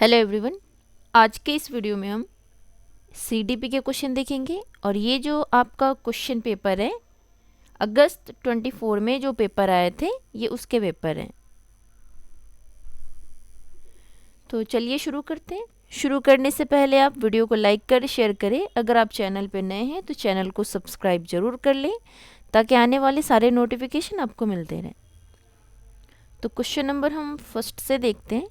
Hello everyone. आज के इस वीडियो में हम सीडीपी के क्वेश्चन देखेंगे और ये जो आपका क्वेश्चन पेपर है अगस्त 24 में जो पेपर आए थे ये उसके पेपर हैं। तो चलिए शुरू करते हैं। शुरू करने से पहले आप वीडियो को लाइक करें, शेयर करें। अगर आप चैनल पर नए हैं तो चैनल को सब्सक्राइब जरूर कर लें ताकि आने वाले सारे नोटिफिकेशन आपको मिलते रहें। तो क्वेश्चन नंबर हम फर्स्ट से देखते हैं।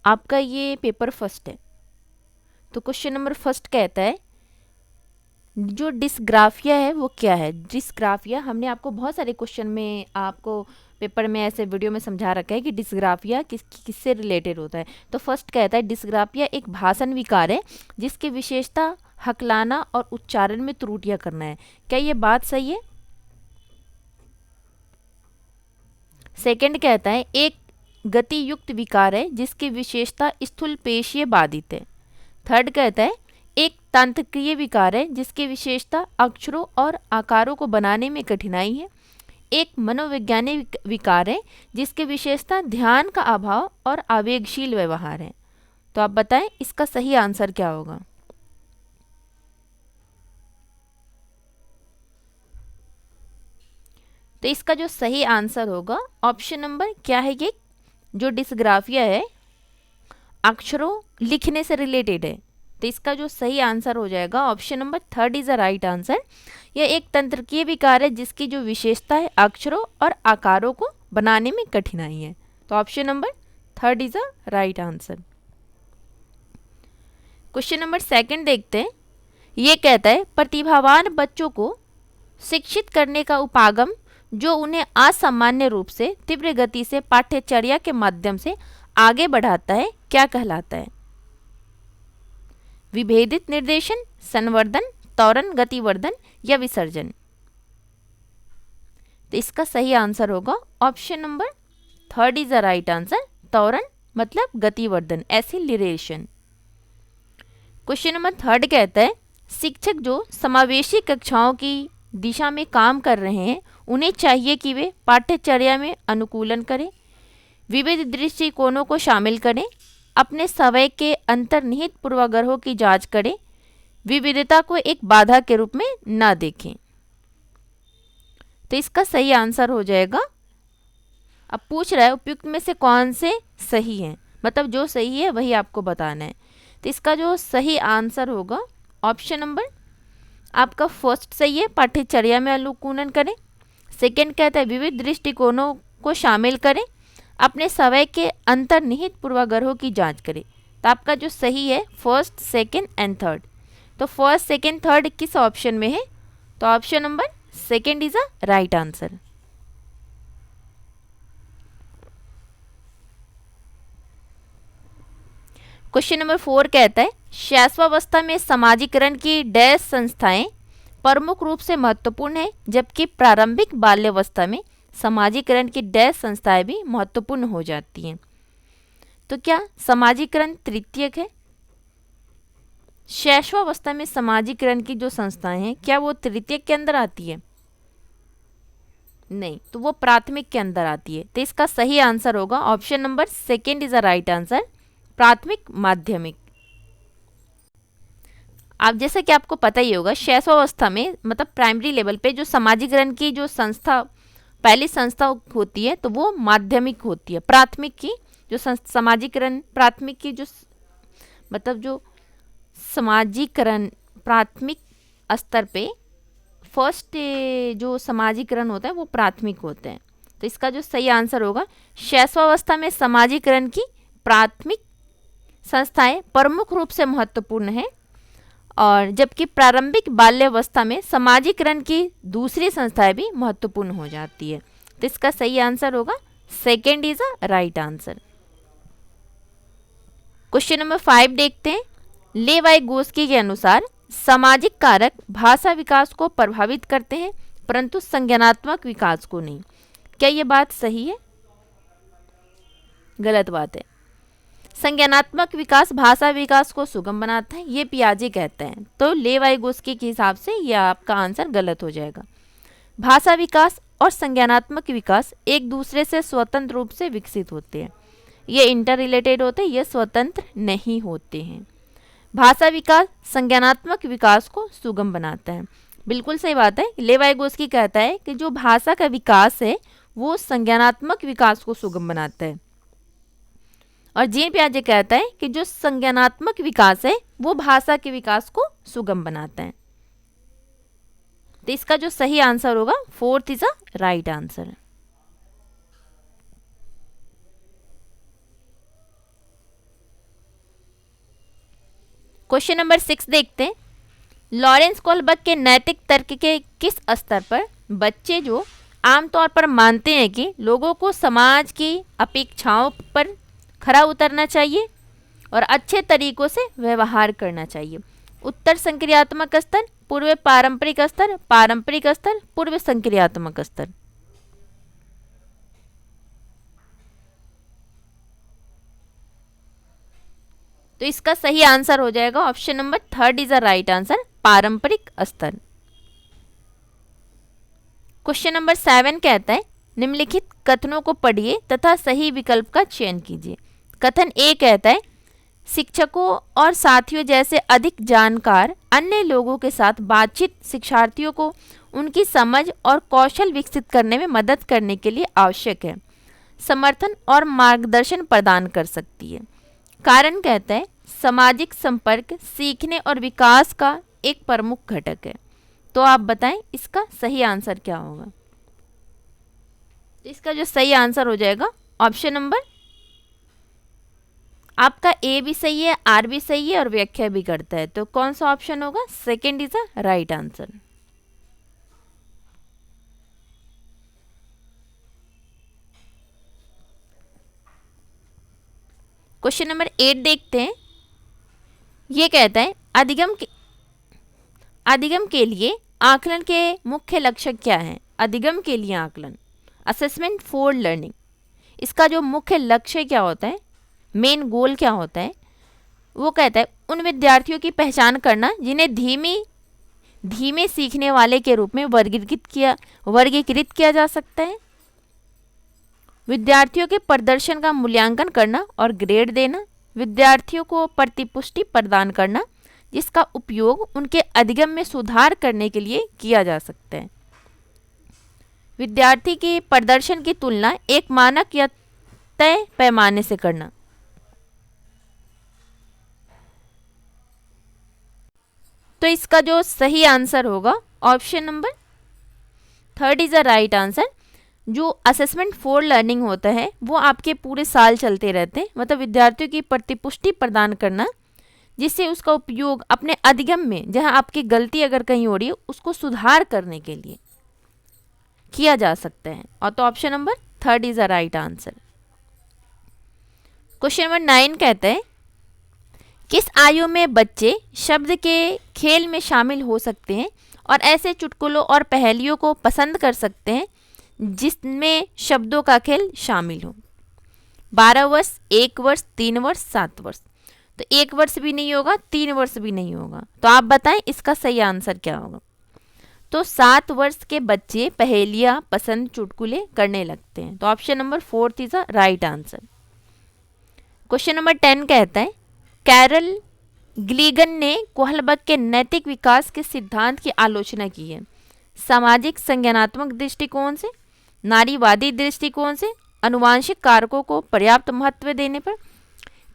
आपका ये पेपर फर्स्ट है। तो क्वेश्चन नंबर फर्स्ट कहता है जो डिस्ग्राफिया है वो क्या है। डिस्ग्राफिया हमने आपको बहुत सारे क्वेश्चन में आपको पेपर में ऐसे वीडियो में समझा रखा है कि डिस्ग्राफिया किससे रिलेटेड होता है। तो फर्स्ट कहता है डिस्ग्राफिया एक भाषण विकार है जिसकी विशेषता हकलाना और उच्चारण में त्रुटियां करना है। क्या ये बात सही है? सेकंड कहता है एक गति युक्त विकार है जिसकी विशेषता स्थूल पेशीय बाधित है। थर्ड कहता है एक तंत्रिकीय विकार है जिसकी विशेषता अक्षरों और आकारों को बनाने में कठिनाई है। एक मनोवैज्ञानिक विकार है जिसकी विशेषता ध्यान का अभाव और आवेगशील व्यवहार है। तो आप बताएं इसका सही आंसर क्या होगा। तो इसका जो सही आंसर होगा ऑप्शन नंबर क्या है, ये जो डिस्ग्राफिया है अक्षरों लिखने से रिलेटेड है। तो इसका जो सही आंसर हो जाएगा option number third is the right answer. यह एक तंत्रिकीय विकार है जिसकी जो विशेषता है अक्षरों और आकारों को बनाने में कठिनाई है। तो option number third is the right answer. Question number second देखते हैं। ये कहता है प्रतिभावान बच्चों को शिक्षित करने का उपागम जो उन्हें असामान्य रूप से तीव्र गति से पाठ्यचर्या के माध्यम से आगे बढ़ाता है क्या कहलाता है? विभेदित निर्देशन, संवर्धन, त्वरण गतिवर्धन या विसर्जन। तो इसका सही आंसर होगा option number third is the right answer. त्वरण मतलब गतिवर्धन, एसिलरेशन। क्वेश्चन नंबर थर्ड कहता है शिक्षक जो समावेशी कक्षाओं की दिशा में काम कर रहे हैं उन्हें चाहिए कि वे पाठ्यचर्या में अनुकूलन करें, विविध दृष्टिकोणों को शामिल करें, अपने समय के अंतर्निहित पूर्वाग्रहों की जांच करें, विविधता को एक बाधा के रूप में न देखें। तो इसका सही आंसर हो जाएगा, अब पूछ रहा है उपयुक्त में से कौन से सही है, मतलब जो सही है वही आपको बताना है। तो इसका जो सही आंसर होगा ऑप्शन नंबर आपका फर्स्ट सही है, पाठ्यचर्या में अनुकूलन करें। सेकंड कहता है विविध दृष्टिकोणों को शामिल करें, अपने समय के अंतर्निहित पूर्वाग्रहों की जांच करें। तो आपका जो सही है फर्स्ट, सेकंड एंड थर्ड। तो फर्स्ट, सेकंड, थर्ड किस ऑप्शन में है? तो option number second is a right answer. Question number 4 कहता है शैशवावस्था में समाजीकरण की डैश संस्थाएं प्रमुख रूप से महत्वपूर्ण है जबकि प्रारंभिक बाल्यावस्था में समाजीकरण की डैश संस्थाएं भी महत्वपूर्ण हो जाती हैं। तो क्या समाजीकरण तृतीयक है? शैशवावस्था में समाजीकरण की जो संस्थाएं हैं क्या वो तृतीयक के अंदर आती है? नहीं, तो वो प्राथमिक के अंदर आती है। तो इसका सही आंसर होगा option number second is the right answer, प्राथमिक माध्यमिक। आप जैसा कि आपको पता ही होगा शैशवावस्था में मतलब प्राइमरी लेवल पे जो समाजीकरण की जो संस्था पहली संस्था होती है तो वो माध्यमिक होती है। प्राथमिक की जो समाजीकरण प्राथमिक की जो मतलब जो समाजीकरण प्राथमिक स्तर पे फर्स्ट जो समाजीकरण होता है वो प्राथमिक होते हैं। तो इसका जो सही आंसर होगा शैशवावस्था में समाजीकरण की प्राथमिक संस्थाएं प्रमुख रूप से महत्वपूर्ण है और जबकि प्रारंभिक बाल्यावस्था में समाजीकरण की दूसरी संस्थाएं भी महत्वपूर्ण हो जाती है। तो इसका सही आंसर होगा second is a right answer. Question number 5 देखते हैं। लेवाइगोस्की के अनुसार सामाजिक कारक भाषा विकास को प्रभावित करते हैं परंतु संज्ञानात्मक विकास को नहीं। क्या यह बात सही है? गलत बात है। संज्ञानात्मक विकास भाषा विकास को सुगम बनाता है ये पियाजे कहते हैं। तो लेवाइगोस्की के हिसाब से यह आपका आंसर गलत हो जाएगा। भाषा विकास और संज्ञानात्मक विकास एक दूसरे से स्वतंत्र रूप से विकसित होते हैं। ये इंटर रिलेटेड होते हैं, ये स्वतंत्र नहीं होते हैं। भाषा विकास संज्ञानात्मक विकास को सुगम बनाता है। बिल्कुल सही बात है। लेवाइगोस्की कहता है कि जो भाषा का विकास है वो संज्ञानात्मक विकास को सुगम बनाता है, और जीन पियाजे कहता है कि जो संज्ञानात्मक विकास है वो भाषा के विकास को सुगम बनाता है। तो इसका जो सही आंसर होगा 4th is a right answer. Question number 6 देखते हैं। लॉरेंस कोलबर्ग के नैतिक तर्क के किस स्तर पर बच्चे जो आमतौर पर मानते हैं कि लोगों को समाज की अपेक्षाओं पर खरा उतरना चाहिए और अच्छे तरीकों से व्यवहार करना चाहिए? उत्तर संक्रियात्मक स्तर, पूर्व पारंपरिक स्तर, पारंपरिक स्तर, पूर्व संक्रियात्मक स्तर। तो इसका सही आंसर हो जाएगा option number 3rd is a right answer, पारंपरिक स्तर। क्वेश्चन नंबर 7 कहता है निम्नलिखित कथनों को पढ़िए तथा सही विकल्प का चयन कीजिए। कथन ए कहता है शिक्षकों और साथियों जैसे अधिक जानकार अन्य लोगों के साथ बातचीत शिक्षार्थियों को उनकी समझ और कौशल विकसित करने में मदद करने के लिए आवश्यक है, समर्थन और मार्गदर्शन प्रदान कर सकती है। कारण कहता है सामाजिक संपर्क सीखने और विकास का एक प्रमुख घटक है। तो आप बताएं इसका सही आंसर क्या होगा? इसका जो सही आंसर हो जाएगा ऑप्शन नंबर, आपका ए भी सही है, आर भी सही है और व्याख्या भी करता है। तो कौन सा ऑप्शन होगा? 2nd is a right answer. Question number 8 देखते हैं। ये कहता है अधिगम के लिए आकलन के मुख्य लक्ष्य क्या हैं? अधिगम के लिए आकलन, असेसमेंट फॉर लर्निंग, इसका जो मुख्य लक्ष्य क्या होता है, मेन गोल क्या होता है? वो कहता है उन विद्यार्थियों की पहचान करना जिन्हें धीमे सीखने वाले के रूप में वर्गीकृत किया जा सकता है, विद्यार्थियों के प्रदर्शन का मूल्यांकन करना और ग्रेड देना, विद्यार्थियों को प्रतिपुष्टि प्रदान करना जिसका उपयोग उनके अधिगम में सुधार करने के लिए किया जा सकता है, विद्यार्थी के प्रदर्शन की तुलना एक मानक या तय पैमाने से करना। तो इसका जो सही आंसर होगा option number 3rd is a right answer. जो असेसमेंट फॉर लर्निंग होता है वो आपके पूरे साल चलते रहते हैं, मतलब विद्यार्थियों की प्रतिपुष्टि प्रदान करना जिससे उसका उपयोग अपने अधिगम में जहां आपकी गलती अगर कहीं हो रही है उसको सुधार करने के लिए किया जा सकता है। और तो option number 3rd is a right answer. Question number 9 कहता है किस आयु में बच्चे शब्द के खेल में शामिल हो सकते हैं और ऐसे चुटकुलों और पहेलियों को पसंद कर सकते हैं जिसमें शब्दों का खेल शामिल हो? 12 वर्ष, 1 वर्ष, 3 वर्ष, 7 वर्ष। तो 1 वर्ष भी नहीं होगा, 3 वर्ष भी नहीं होगा। तो आप बताएं इसका सही आंसर क्या होगा? तो 7 वर्ष के बच्चे पहेलियां पसंद चुटकुले करने लगते हैं। तो option number 4th is a right answer. Question number 10 कहता है कैरल गिलिगन ने कोहलबर्ग के नैतिक विकास के सिद्धांत की आलोचना की है सामाजिक संज्ञानात्मक दृष्टिकोण से, नारीवादी दृष्टिकोण से, अनुवांशिक कारकों को पर्याप्त महत्व देने पर,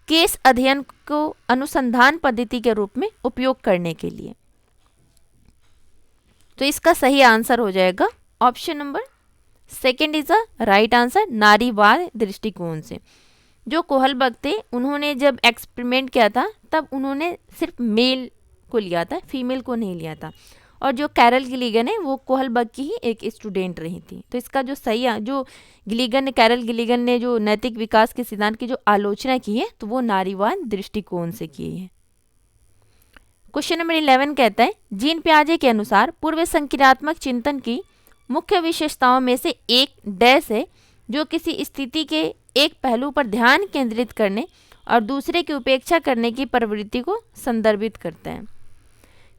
केस अध्ययन को अनुसंधान पद्धति के रूप में उपयोग करने के लिए। तो इसका सही आंसर हो जाएगा option number 2nd is a right answer, नारीवाद दृष्टिकोण से। जो कोहलबर्ग थे उन्होंने जब एक्सपेरिमेंट किया था तब उन्होंने सिर्फ मेल को लिया था, फीमेल को नहीं लिया था। और जो कैरल गिलिगन है वो कोहलबर्ग की ही एक स्टूडेंट रही थी। तो इसका जो कैरल गिलिगन ने जो नैतिक विकास के सिद्धांत की जो आलोचना की है तो वो नारीवाद दृष्टिकोण से की है। क्वेश्चन नंबर 11 कहता है जीन पियाजे के अनुसार पूर्व संक्रियात्मक चिंतन की मुख्य विशेषताओं में से एक डैश है जो किसी स्थिति के एक पहलू पर ध्यान केंद्रित करने और दूसरे की उपेक्षा करने की प्रवृत्ति को संदर्भित करता है।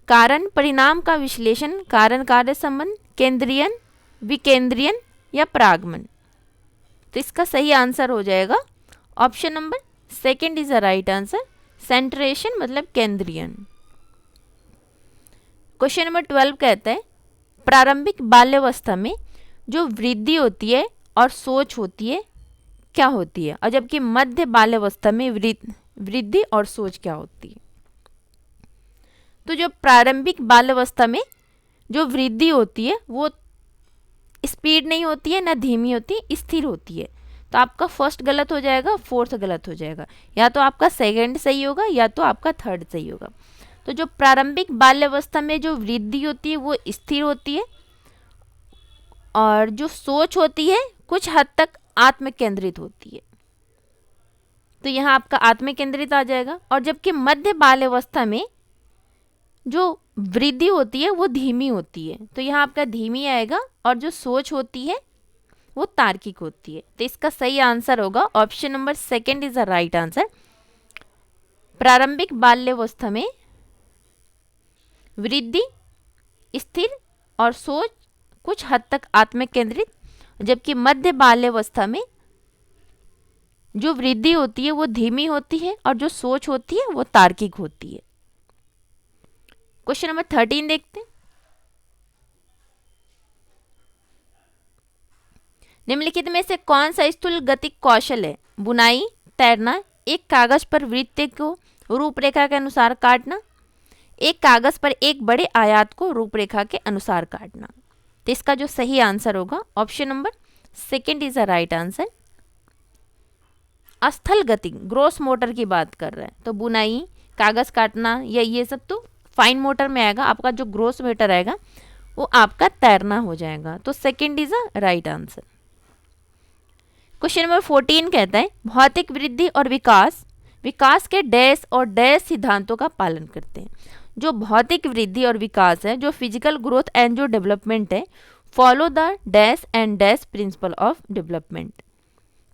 कारण परिणाम का विश्लेषण, कारण कार्य संबंध, केंद्रीयन, विकेंद्रियन या परागमन। तो इसका सही आंसर हो जाएगा option number second is the right answer, सेंट्रेशन मतलब केंद्रियन। क्वेश्चन नंबर 12 कहता है प्रारंभिक बाल्यावस्था में जो वृद्धि होती है और सोच होती है क्या होती है, और जबकि मध्य बाल्यावस्था में वृद्धि और सोच क्या होती है। तो जो प्रारंभिक बाल्यावस्था में जो वृद्धि होती है वो स्पीड नहीं होती है, ना धीमी होती है, स्थिर होती है। तो आपका फर्स्ट गलत हो जाएगा, फोर्थ गलत हो जाएगा, या तो आपका सेकंड सही होगा या तो आपका थर्ड सही होगा। तो जो प्रारंभिक बाल्यावस्था में जो वृद्धि होती है वो स्थिर होती है, और जो सोच होती है कुछ हद तक आत्म केंद्रित होती है। तो यहाँ आपका आत्म केंद्रित आ जाएगा। और जबकि मध्य बाल्यावस्था में जो वृद्धि होती है वो धीमी होती है, तो यहाँ आपका धीमी आएगा, और जो सोच होती है वो तार्किक होती है। तो इसका सही आंसर होगा option number second is the right answer. प्रारंभिक बाल्यावस्था में वृद्धि स्थिर और सोच कुछ हद तक आत्म केंद्रित, जबकि मध्य बाल्यावस्था में जो वृद्धि होती है वो धीमी होती है, और जो सोच होती है वो तार्किक होती है। क्वेश्चन नंबर 13 देखते हैं। निम्नलिखित में से कौन सा स्थूल गतिक कौशल है? बुनाई, तैरना, एक कागज पर वृत्त को रूपरेखा के अनुसार काटना, एक कागज पर एक बड़े आयत को रूपरेखा के अनुसार काटना। तो इसका जो सही आंसर होगा option number second is the right answer. स्थल गति ग्रोस मोटर की बात कर रहा है, तो बुनाई, कागज काटना या ये सब तो फाइन मोटर में आएगा। आपका जो ग्रोस मोटर आएगा वो आपका तैरना हो जाएगा। तो second is the right answer. Question number 14 कहता है भौतिक वृद्धि और विकास के डैश और डैश सिद्धांतों का पालन करते हैं। जो भौतिक वृद्धि और विकास है, जो फिजिकल ग्रोथ एंड जो डेवलपमेंट है, follow the dash and dash principle of development.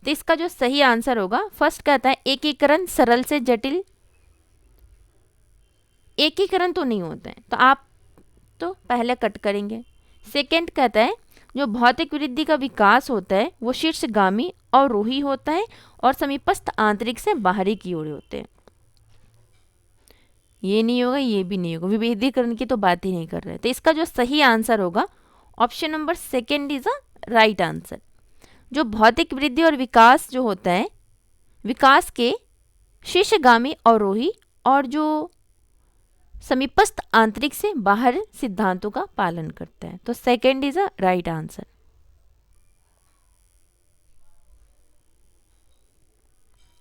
तो इसका जो सही आंसर होगा, फर्स्ट कहता है एकीकरण सरल से जटिल। एकीकरण तो नहीं होता है, तो आप तो पहले कट करेंगे। सेकंड कहता है जो भौतिक वृद्धि का विकास होता है वो शीर्षगामी और रोही होता है, और समीपस्थ आंतरिक से बाहरी की ओर होते हैं। ये नहीं होगा, ये भी नहीं होगा, विभेदीकरण की तो बात ही नहीं कर रहे। तो इसका जो सही आंसर होगा option number second is a right answer. जो भौतिक वृद्धि और विकास जो होता है, विकास के शीर्षगामी और रोही और जो समीपस्थ आंतरिक से बाहर सिद्धांतों का पालन करता है। तो second is a right answer.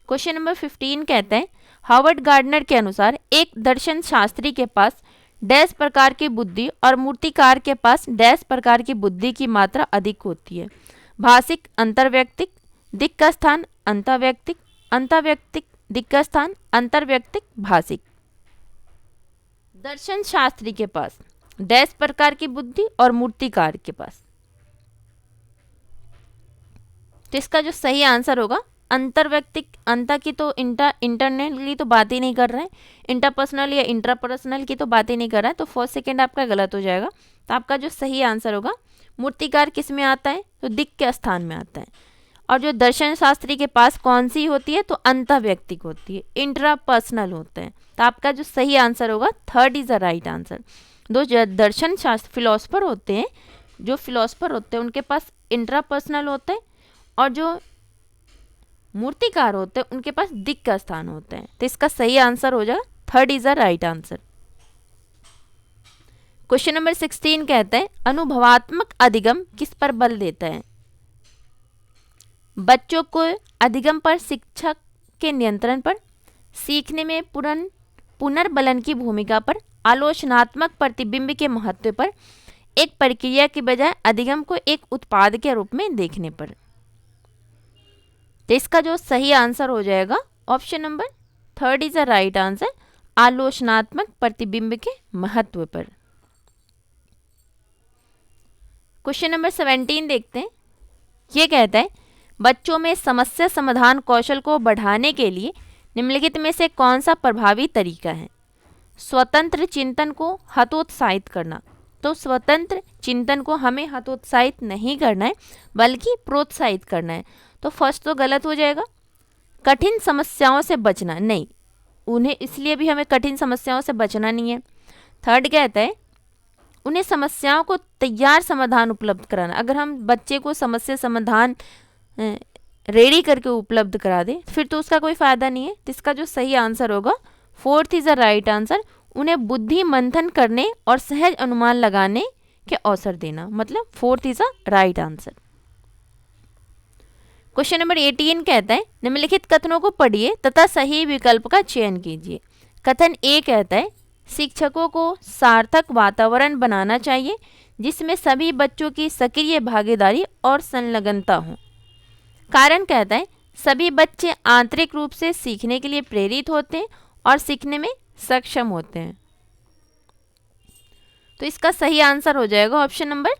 Question number 15 कहते हैं हार्वर्ड गार्डनर के अनुसार एक दर्शन शास्त्री के पास डैश प्रकार की बुद्धि और मूर्तिकार के पास डैश प्रकार की बुद्धि की मात्रा अधिक होती है। भाषिक अंतर्व्यक्तिक, दिक् का स्थान अंतर्व्यक्तिक, अंतर्व्यक्तिक दिक् का स्थान अंतर्व्यक्तिक, भाषिक। दर्शन शास्त्री के पास डैश प्रकार की बुद्धि और मूर्तिकार के पास, तो इसका जो सही आंसर होगा अंतर्व्यक्तिक। अंतर की तो इंटरनल की तो बात ही नहीं कर रहे हैं, इंटरपर्सनल या इंट्रापर्सनल की तो बात ही नहीं कर रहा है। तो फर्स्ट सेकंड आपका गलत हो जाएगा। तो आपका जो सही आंसर होगा मूर्तिकार किस में आता है, तो दिक् के स्थान में आता है। और जो दर्शन शास्त्री के पास कौन सी होती है, तो अंतर्व्यक्तिक होती है, इंट्रापर्सनल होते हैं। तो आपका जो सही आंसर होगा third is the right answer. दो दर्शन शास्त्र फिलोसफर होते हैं, जो फिलोसफर होते हैं उनके पास इंट्रापर्सनल होते हैं, और जो मूर्तिकार होते हैं उनके पास दिक् का स्थान होते हैं। तो इसका सही आंसर हो जाएगा third is the right answer. Question number 16 कहते हैं अनुभवात्मक अधिगम किस पर बल देता है? बच्चों को अधिगम पर, शिक्षक के नियंत्रण पर, सीखने में पुनर्बलन की भूमिका पर, आलोचनात्मक प्रतिबिंब के महत्व पर, एक प्रक्रिया की बजाय अधिगम को एक उत्पाद के रूप में देखने पर। तो इसका जो सही आंसर हो जाएगा option number third is the right answer, आलोचनात्मक प्रतिबिंब के महत्व पर। क्वेश्चन नंबर 17 देखते हैं। ये कहता है बच्चों में समस्या समाधान कौशल को बढ़ाने के लिए निम्नलिखित में से कौन सा प्रभावी तरीका है? स्वतंत्र चिंतन को हतोत्साहित करना। तो स्वतंत्र चिंतन को हमें हतोत्साहित नहीं करना है बल्कि प्रोत्साहित करना है। तो फर्स्ट तो गलत हो जाएगा। कठिन समस्याओं से बचना, नहीं, उन्हें इसलिए भी हमें कठिन समस्याओं से बचना नहीं है। थर्ड कहता है उन्हें समस्याओं को तैयार समाधान उपलब्ध कराना। अगर हम बच्चे को समस्या समाधान रेडी करके उपलब्ध करा दें फिर तो उसका कोई फ़ायदा नहीं है। तो इसका जो सही आंसर होगा fourth is the right answer, उन्हें बुद्धि मंथन करने और सहज अनुमान लगाने के अवसर देना, मतलब fourth is the right answer. Question number 18 कहता है निम्नलिखित कथनों को पढ़िए तथा सही विकल्प का चयन कीजिए। कथन ए कहता है शिक्षकों को सार्थक वातावरण बनाना चाहिए जिसमें सभी बच्चों की सक्रिय भागीदारी और संलग्नता हो। कारण कहता है सभी बच्चे आंतरिक रूप से सीखने के लिए प्रेरित होते हैं और सीखने में सक्षम होते हैं। तो इसका सही आंसर हो जाएगा ऑप्शन नंबर,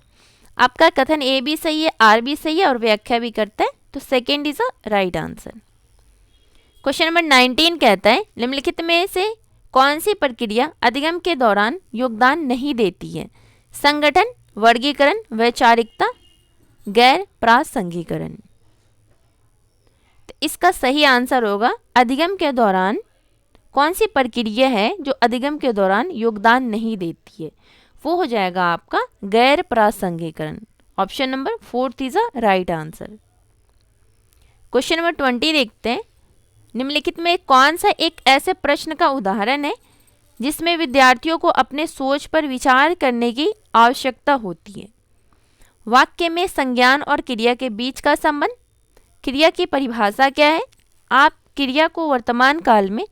आपका कथन ए भी सही है, आर भी सही है और व्याख्या भी करता है, तो second is a right answer. Question number 19 कहता है निम्नलिखित में से कौन सी प्रक्रिया अधिगम के दौरान योगदान नहीं देती है? संगठन, वर्गीकरण, वैचारिकता, गैर प्रासंगिकरण। तो इसका सही आंसर होगा अधिगम के दौरान कौन सी प्रक्रिया है जो अधिगम के दौरान योगदान नहीं देती है, वो हो जाएगा आपका गैर प्रासंगिकरण। Option number fourth is a right answer. Question number 20 देखते हैं निम्नलिखित में कौन सा एक ऐसे प्रश्न का उदाहरण है जिसमें विद्यार्थियों को अपने सोच पर विचार करने की आवश्यकता होती है? वाक्य में संज्ञान और क्रिया के बीच का संबंध, क्रिया की परिभाषा क्या है, आप क्रिया को वर्तमान काल में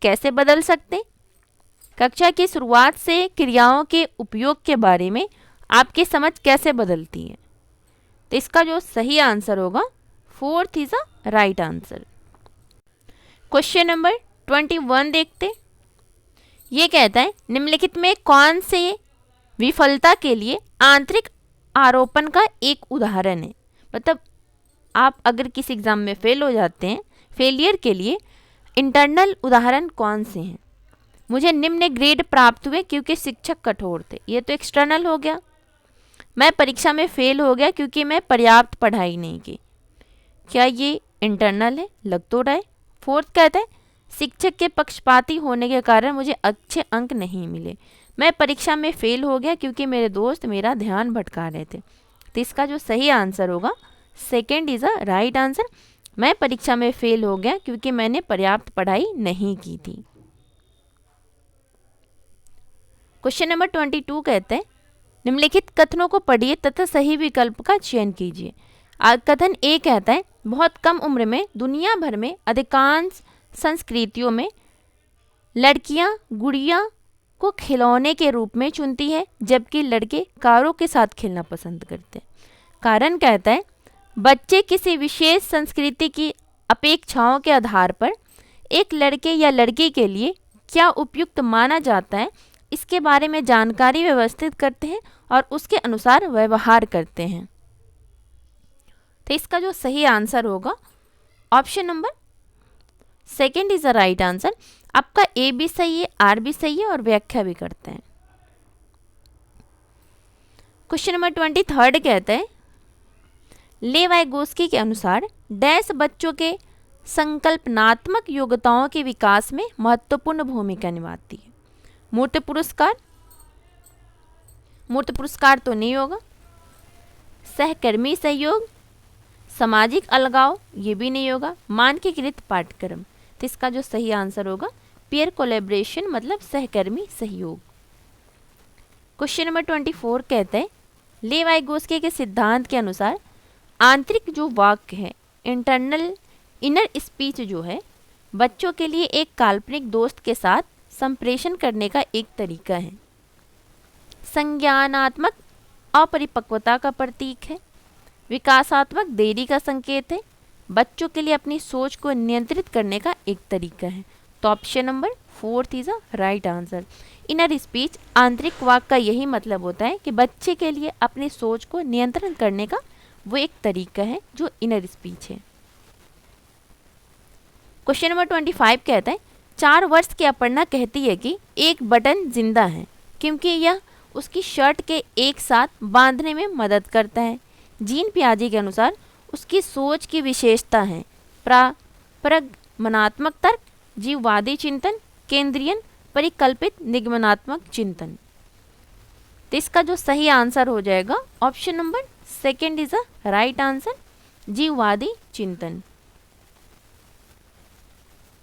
कैसे बदल सकते हैं, कक्षा की शुरुआत से क्रियाओं के उपयोग के बारे में आपकी समझ कैसे बदलती है। तो इसका जो सही आंसर होगा fourth is a right answer. Question number 21 देखते, ये कहता है निम्नलिखित में कौन से विफलता के लिए आंतरिक आरोपण का एक उदाहरण है? मतलब आप अगर किसी एग्जाम में फेल हो जाते हैं, फेलियर के लिए इंटरनल उदाहरण कौन से हैं? मुझे निम्न ग्रेड प्राप्त हुए क्योंकि शिक्षक कठोर थे, ये तो एक्सटर्नल हो गया। मैं परीक्षा में फेल हो गया क्योंकि मैं पर्याप्त पढ़ाई नहीं की, क्या ये इंटरनल है? लग तो रहा है। फोर्थ कहता है शिक्षक के पक्षपाती होने के कारण मुझे अच्छे अंक नहीं मिले, मैं परीक्षा में फेल हो गया क्योंकि मेरे दोस्त मेरा ध्यान भटका रहे थे। तो इसका जो सही आंसर होगा second is a right answer, मैं परीक्षा में फेल हो गया क्योंकि मैंने पर्याप्त पढ़ाई नहीं की थी। क्वेश्चन नंबर 22 कहते हैं निम्नलिखित कथनों को पढ़िए तथा सही विकल्प का चयन कीजिए। कथन ए कहता है बहुत कम उम्र में दुनिया भर में अधिकांश संस्कृतियों में लड़कियां गुड़िया को खिलौने के रूप में चुनती है जबकि लड़के कारों के साथ खेलना पसंद करते हैं। कारण कहता है बच्चे किसी विशेष संस्कृति की अपेक्षाओं के आधार पर एक लड़के या लड़की के लिए क्या उपयुक्त माना जाता है इसके बारे में जानकारी व्यवस्थित करते हैं और उसके अनुसार व्यवहार करते हैं। तो इसका जो सही आंसर होगा option number second is the right answer. आपका ए भी सही है, आर भी सही है और व्याख्या भी करते हैं। क्वेश्चन नंबर 23 कहते हैं लेवाइगोस्की के अनुसार डैश बच्चों के संकल्पनात्मक योग्यताओं के विकास में महत्वपूर्ण भूमिका निभाती है। मूर्त पुरस्कार, मूर्त पुरस्कार तो नहीं होगा। सहकर्मी सहयोग, सामाजिक अलगाव, ये भी नहीं होगा। मानकीकृत पाठ्यक्रम, तो इसका जो सही आंसर होगा पीयर कोलैबोरेशन, मतलब सहकर्मी सहयोग। क्वेश्चन नंबर 24 कहते हैं लेवाइगोस्की के सिद्धांत के अनुसार आंतरिक जो वाक्य है इनर स्पीच जो है बच्चों के लिए एक काल्पनिक दोस्त के साथ संप्रेषण करने का एक तरीका है, संज्ञानात्मक अपरिपक्वता का प्रतीक है, विकासात्मक देरी का संकेत है, बच्चों के लिए अपनी सोच को नियंत्रित करने का एक तरीका है। तो option number fourth is a right answer. Inner speech आंतरिक वाक्य का यही मतलब होता है कि बच्चे के लिए अपनी सोच को नियंत्रण करने का वो एक तरीका है जो इनर स्पीच है। क्वेश्चन नंबर 25 कहता है 4 वर्ष की अपर्णा कहती है कि एक बटन जिंदा है क्योंकि यह उसकी शर्ट के एक साथ बांधने में मदद करता है। जीन पियाजे के अनुसार उसकी सोच की विशेषता है प्रगमनात्मक तर्क, जीववादी चिंतन, केंद्रीय, परिकल्पित, निगमनात्मक चिंतन। तो इसका जो सही आंसर हो जाएगा option number second is a right answer, जीववादी चिंतन।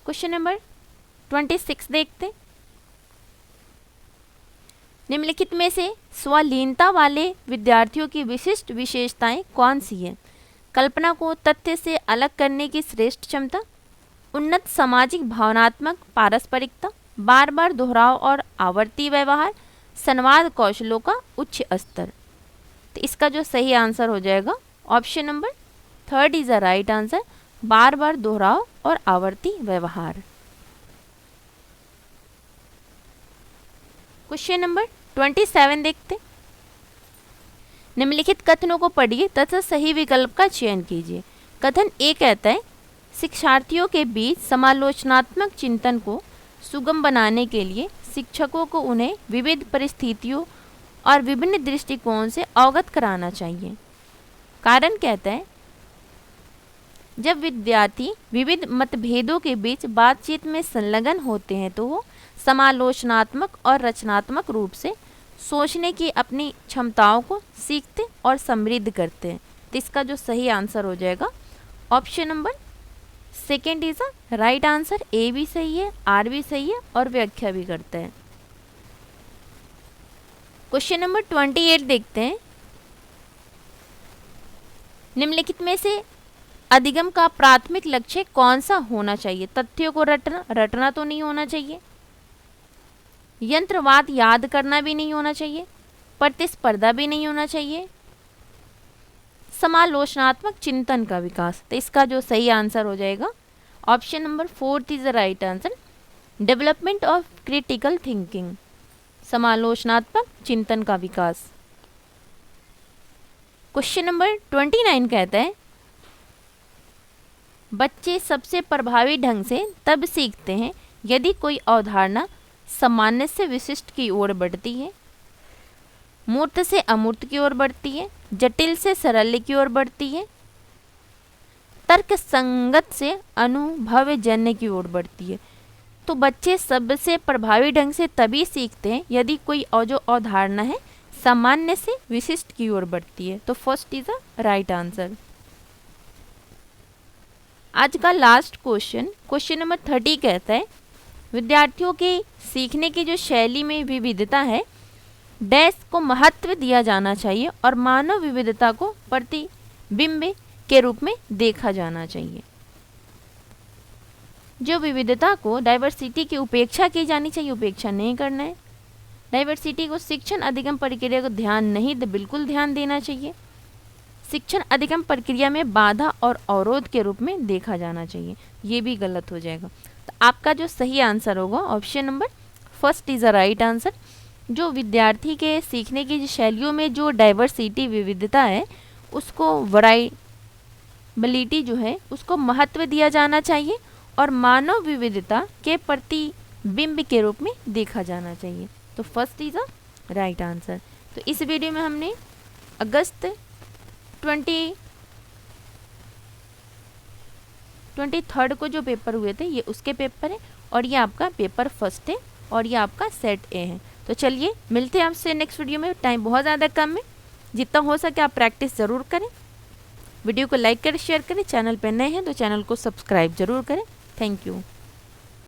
क्वेश्चन नंबर 26 देखते। निम्नलिखित में से स्वलीनता वाले विद्यार्थियों की विशिष्ट विशेषताएं कौन सी हैं? कल्पना को तथ्य से अलग करने की श्रेष्ठ क्षमता, उन्नत सामाजिक भावनात्मक पारस्परिकता, बार बार दोहराव और आवर्ती व्यवहार, संवाद कौशलों का उच्च स्तर। तो इसका जो सही आंसर हो जाएगा option number third is the right answer, बार बार दोहराव और आवर्ती व्यवहार। क्वेश्चन नंबर 27 देखते। निम्नलिखित कथनों को पढ़िए तथा सही विकल्प का चयन कीजिए। कथन ए कहता है शिक्षार्थियों के बीच समालोचनात्मक चिंतन को सुगम बनाने के लिए शिक्षकों को उन्हें विविध परिस्थितियों और विभिन्न दृष्टिकोण से अवगत कराना चाहिए। कारण कहता है जब विद्यार्थी विविध मतभेदों के बीच बातचीत में संलग्न होते हैं तो वो समालोचनात्मक और रचनात्मक रूप से सोचने की अपनी क्षमताओं को सीखते और समृद्ध करते हैं। तो इसका जो सही आंसर हो जाएगा option number second is a right answer. A भी सही है, आर भी सही है और व्याख्या भी करते हैं। क्वेश्चन नंबर 28 देखते हैं। निम्नलिखित में से अधिगम का प्राथमिक लक्ष्य कौन सा होना चाहिए? तथ्यों को रटना तो नहीं होना चाहिए, यंत्रवाद याद करना भी नहीं होना चाहिए, प्रतिस्पर्धा भी नहीं होना चाहिए, समालोचनात्मक चिंतन का विकास। तो इसका जो सही आंसर हो जाएगा option number fourth is the right answer, development of critical thinking, समालोचनात्मक चिंतन का विकास। क्वेश्चन नंबर 29 कहता है बच्चे सबसे प्रभावी ढंग से तब सीखते हैं यदि कोई अवधारणा सामान्य से विशिष्ट की ओर बढ़ती है, मूर्त से अमूर्त की ओर बढ़ती है, जटिल से सरल की ओर बढ़ती है, तर्क संगत से अनुभवजन्य की ओर बढ़ती है। तो बच्चे सबसे प्रभावी ढंग से तभी सीखते हैं यदि कोई जो अवधारणा है सामान्य से विशिष्ट की ओर बढ़ती है। तो first is a right answer. आज का लास्ट क्वेश्चन नंबर 30 कहता है विद्यार्थियों के सीखने की जो शैली में विविधता है डैश को महत्व दिया जाना चाहिए और मानव विविधता को प्रतिबिंब के रूप में देखा जाना चाहिए। जो विविधता को डाइवर्सिटी की उपेक्षा की जानी चाहिए, उपेक्षा नहीं करना है। डाइवर्सिटी को शिक्षण अधिगम प्रक्रिया को ध्यान नहीं, बिल्कुल ध्यान देना चाहिए। शिक्षण अधिगम प्रक्रिया में बाधा और अवरोध के रूप में देखा जाना चाहिए, ये भी गलत हो जाएगा। तो आपका जो सही आंसर होगा option number first is a right answer. जो विद्यार्थी के सीखने की शैलियों में जो डाइवर्सिटी विविधता है उसको वैरायबिलिटी जो है उसको महत्व दिया जाना चाहिए और मानव विविधता के प्रतिबिंब के रूप में देखा जाना चाहिए। तो first is a right answer. तो इस वीडियो में हमने अगस्त 23rd को जो पेपर हुए थे ये उसके पेपर है और ये आपका पेपर फर्स्ट है और ये आपका सेट ए है। तो चलिए मिलते हैं आपसे नेक्स्ट वीडियो में। टाइम बहुत ज़्यादा कम है, जितना हो सके आप प्रैक्टिस ज़रूर करें। वीडियो को लाइक करें, शेयर करें। चैनल पर नए हैं तो चैनल को सब्सक्राइब ज़रूर करें। Thank you.